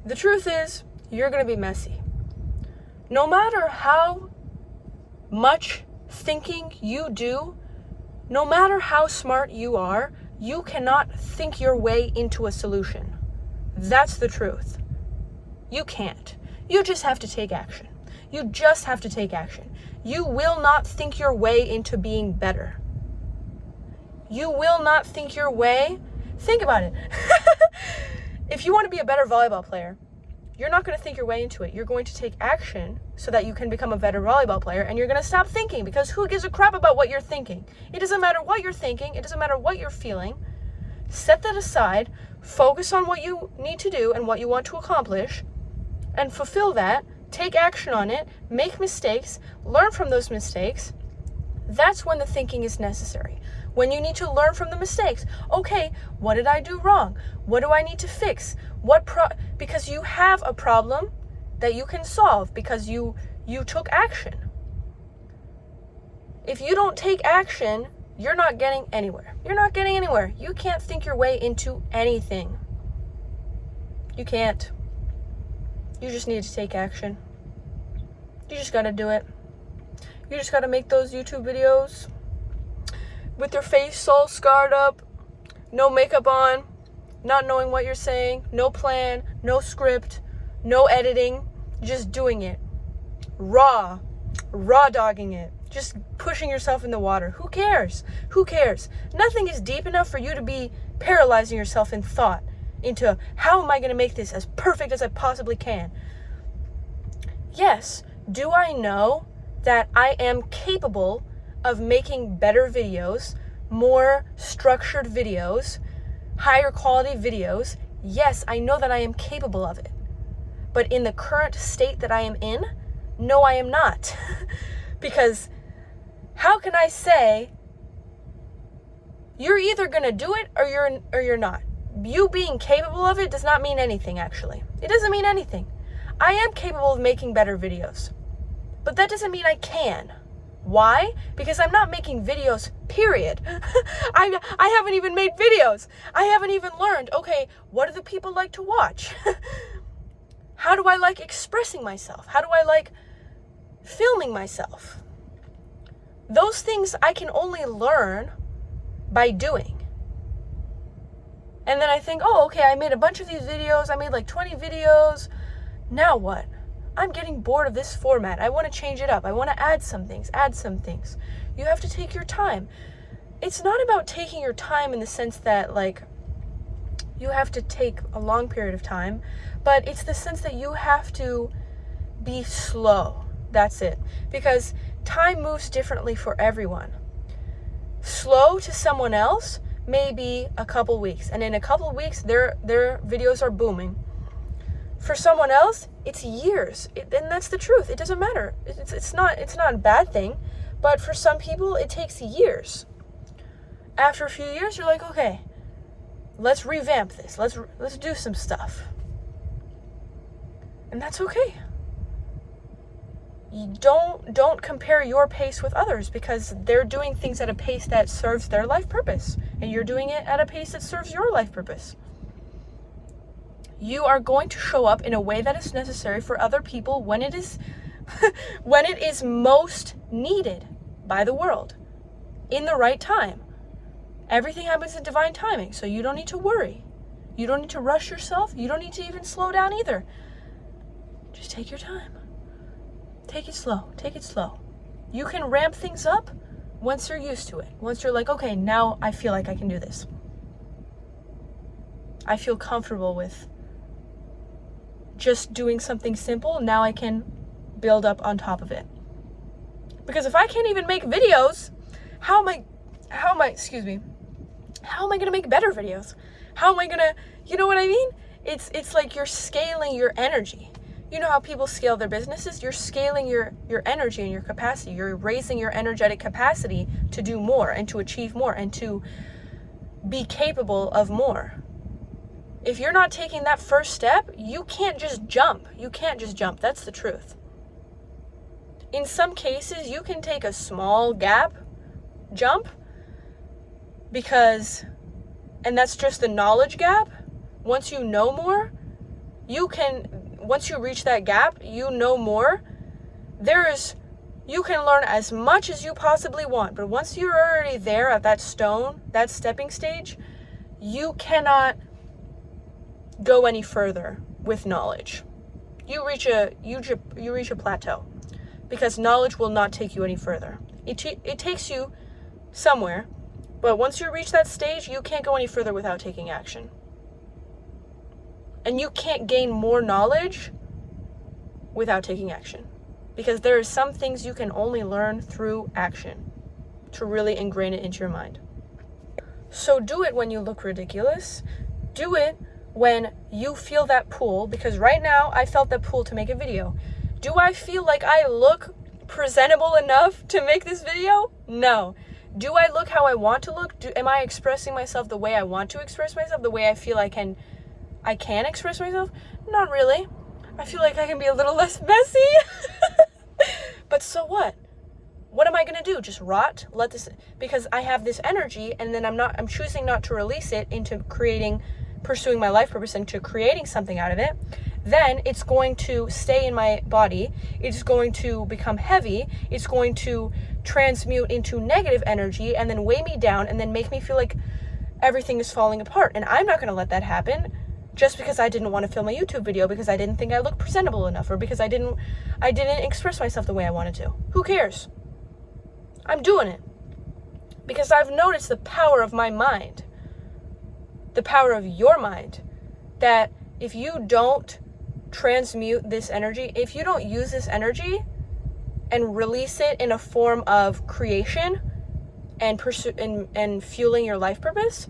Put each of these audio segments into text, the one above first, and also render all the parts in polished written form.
The truth is, you're going to be messy. No matter how much thinking you do, no matter how smart you are, you cannot think your way into a solution. That's the truth. You can't. You just have to take action. You just have to take action. You will not think your way into being better. You will not think your way. Think about it. If you want to be a better volleyball player, you're not going to think your way into it. You're going to take action so that you can become a better volleyball player, and you're going to stop thinking, because who gives a crap about what you're thinking? It doesn't matter what you're thinking. It doesn't matter what you're feeling. Set that aside. Focus on what you need to do and what you want to accomplish, and fulfill that. Take action on it. Make mistakes. Learn from those mistakes. That's when the thinking is necessary. When you need to learn from the mistakes. Okay, what did I do wrong? What do I need to fix? Because you have a problem that you can solve because you took action. If you don't take action, you're not getting anywhere. You're not getting anywhere. You can't think your way into anything. You can't. You just need to take action. You just gotta do it. You just gotta make those YouTube videos with your face all scarred up, no makeup on, not knowing what you're saying, no plan, no script, no editing, just doing it. Raw dogging it, just pushing yourself in the water. Who cares? Who cares? Nothing is deep enough for you to be paralyzing yourself in thought into how am I going to make this as perfect as I possibly can. Yes, do I know that I am capable of making better videos, more structured videos, higher quality videos? Yes, I know that I am capable of it. But in the current state that I am in, no, I am not. Because how can I say you're either going to do it or you're not? You being capable of it does not mean anything, actually. It doesn't mean anything. I am capable of making better videos, but that doesn't mean I can. Why? Because I'm not making videos, period. I haven't even made videos. I haven't even learned, okay, what do the people like to watch? How do I like expressing myself? How do I like filming myself? Those things I can only learn by doing. And then I think, oh, okay, I made a bunch of these videos. I made like 20 videos. Now what? I'm getting bored of this format. I want to change it up. I want to add some things. You have to take your time. It's not about taking your time in the sense that, like, you have to take a long period of time, but it's the sense that you have to be slow. That's it. Because time moves differently for everyone. Slow to someone else may be a couple weeks, and in a couple weeks their videos are booming. For someone else, it's years, and that's the truth. It doesn't matter. It's not a bad thing, but for some people it takes years. After a few years, you're like, okay, let's revamp this. Let's do some stuff, and that's okay. You don't compare your pace with others, because they're doing things at a pace that serves their life purpose, and you're doing it at a pace that serves your life purpose. You are going to show up in a way that is necessary for other people when it is most needed by the world, in the right time. Everything happens in divine timing, so you don't need to worry. You don't need to rush yourself. You don't need to even slow down either. Just take your time. Take it slow. You can ramp things up once you're used to it. Once you're like, okay, now I feel like I can do this. I feel comfortable with just doing something simple. Now I can build up on top of it. Because if I can't even make videos, how am I going to make better videos? How am I going to, you know what I mean? It's like you're scaling your energy. You know how people scale their businesses? You're scaling your energy and your capacity. You're raising your energetic capacity to do more and to achieve more and to be capable of more. If you're not taking that first step, you can't just jump. That's the truth. In some cases, you can take a small gap jump and that's just the knowledge gap. Once you know more, once you reach that gap, you know more. You can learn as much as you possibly want, but once you're already there at that stepping stage, you cannot go any further with knowledge. You reach a plateau, because knowledge will not take you any further. It takes you somewhere, but once you reach that stage, you can't go any further without taking action. And you can't gain more knowledge without taking action, because there are some things you can only learn through action to really ingrain it into your mind. So do it when you look ridiculous. Do it when you feel that pull, because right now I felt that pull to make a video. Do I feel like I look presentable enough to make this video? No. Do I look how I want to look? Am I expressing myself the way I want to express myself, the way I feel I can express myself? Not really. I feel like I can be a little less messy. But so what? What am I going to do? Just rot? Because I have this energy, and then I'm choosing not to release it into pursuing my life purpose, into creating something out of it. Then it's going to stay in my body. It's going to become heavy. It's going to transmute into negative energy and then weigh me down and then make me feel like everything is falling apart. And I'm not going to let that happen just because I didn't want to film a YouTube video, because I didn't think I looked presentable enough, or because I didn't express myself the way I wanted to. Who cares? I'm doing it because I've noticed the power of my mind, the power of your mind, that if you don't transmute this energy, if you don't use this energy and release it in a form of creation and and fueling your life purpose,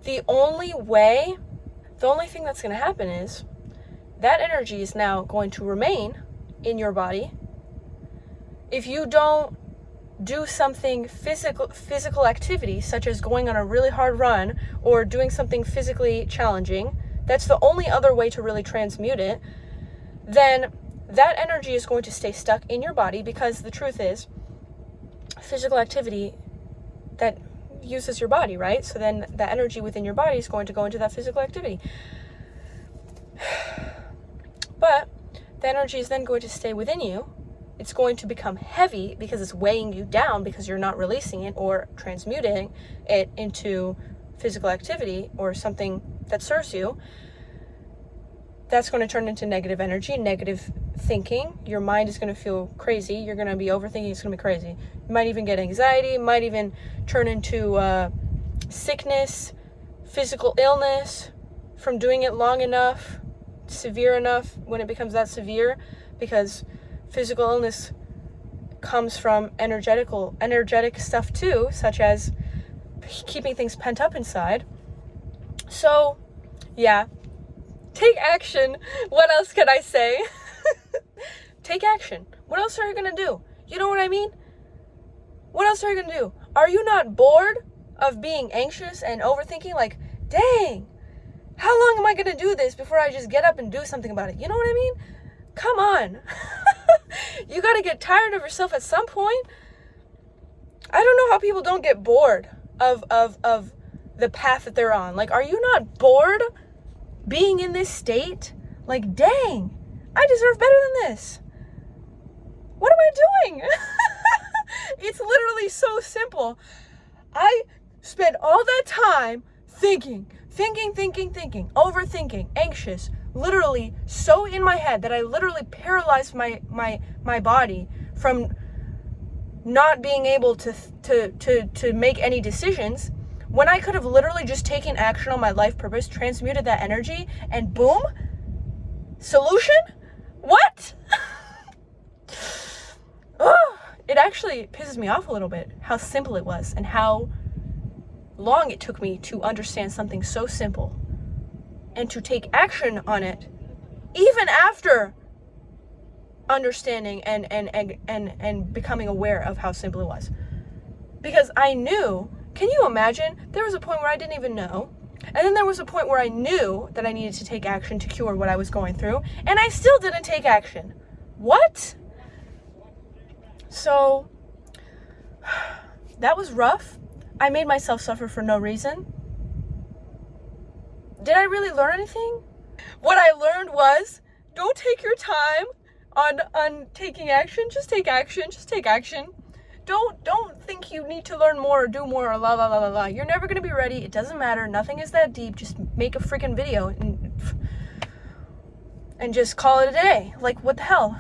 the only thing that's going to happen is that energy is now going to remain in your body. If you don't do something physical activity, such as going on a really hard run or doing something physically challenging, that's the only other way to really transmute it, then that energy is going to stay stuck in your body, because the truth is, physical activity that uses your body, right? So then the energy within your body is going to go into that physical activity. But the energy is then going to stay within you. It's going to become heavy because it's weighing you down, because you're not releasing it or transmuting it into physical activity or something that serves you. That's going to turn into negative energy, negative thinking. Your mind is going to feel crazy. You're going to be overthinking. It's going to be crazy. You might even get anxiety. It might even turn into sickness, physical illness from doing it long enough, severe enough when it becomes that severe, because physical illness comes from energetic stuff too, such as keeping things pent up inside. So, yeah. Take action. What else can I say? Take action. What else are you going to do? You know what I mean? What else are you going to do? Are you not bored of being anxious and overthinking? Like, dang, how long am I going to do this before I just get up and do something about it? You know what I mean? Come on. You got to get tired of yourself at some point. I don't know how people don't get bored of the path that they're on. Like, are you not bored being in this state? Like, dang, I deserve better than this. What am I doing? It's literally so simple. I spent all that time thinking, overthinking, anxious, literally so in my head that I literally paralyzed my body from not being able to make any decisions, when I could have literally just taken action on my life purpose, transmuted that energy, and boom, solution? What? It actually pisses me off a little bit how simple it was and how long it took me to understand something so simple and to take action on it, even after understanding and becoming aware of how simple it was. Because I knew, can you imagine? There was a point where I didn't even know. And then there was a point where I knew that I needed to take action to cure what I was going through. And I still didn't take action. What? So, that was rough. I made myself suffer for no reason. Did I really learn anything? What I learned was, don't take your time on taking action. Just take action. Just take action. Don't think you need to learn more or do more or la la la la la. You're never gonna be ready. It doesn't matter. Nothing is that deep. Just make a freaking video and just call it a day. Like, what the hell?